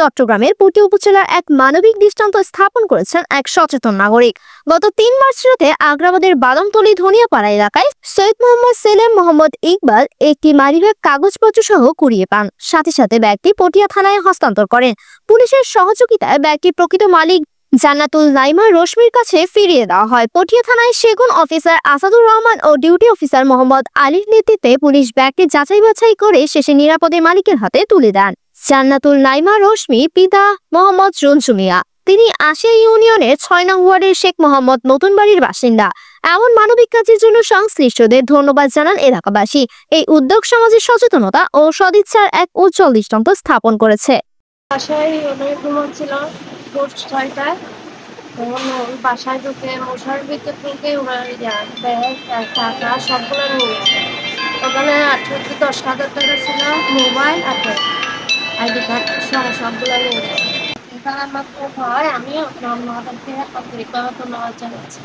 চট্টগ্রামের পুটি উপজেলার এক মানবিক দৃষ্টান্ত স্থাপন করেছেন এক সচেতন নাগরিক। গত ৩ মার্চ রাতে আগ্রাবাদের বাদামতলী ধনিয়াপাড়া এলাকায় সৈয়দ মোহাম্মদ সেলিম মোহাম্মদ ইকবাল একটি মানিব্যাগ কাগজপত্র সহ কুড়িয়ে পান। সাথে সাথে ব্যাগটি পটিয়া থানায় হস্তান্তর করেন। পুলিশের সহযোগিতায় ব্যাগটি প্রকৃত মালিক জান্নাতুল নাইমা রশমির কাছে ফিরিয়ে দেওয়া হয়। পটিয়া থানায় সেগুন অফিসার আসাদুর রহমান ও ডিউটি অফিসার মোহাম্মদ আলীর নেতৃত্বে পুলিশ ব্যাগটি যাচাই বাছাই করে শেষে নিরাপদে মালিকের হাতে তুলে দেন। জান্নাতুল নাইমা রশমি পিতা মোহাম্মদ রঞ্জু মিয়া, তিনি আশিয়া ইউনিয়নের ৬ নং ওয়ার্ডের শেখ মোহাম্মদ নতুন বাড়ির বাসিন্দা। এমন মানবিক কাজের জন্য সংশ্লিষ্টদের ধন্যবাদ জানান এলাকাবাসী। এই উদ্যোগ সমাজের সচেতনতা ও সদিচ্ছার এক উজ্জ্বল দৃষ্টান্ত স্থাপন করেছে। বাসায় অনেক ঘুমাচ্ছিল, ভোর ৬টায় বাসায় ঢুকে মশার ভিতর থেকে ওরা ব্যাগ টাকা সবগুলো নিয়ে গেছে। ওখানে 10,000 টাকা ছিল, মোবাইল আর আইডি কার্ড সবগুলো নিয়ে গেছে। এখানে আমার খুব ভয়, আমিও আপনার থেকে ধন্যবাদ জানাচ্ছি।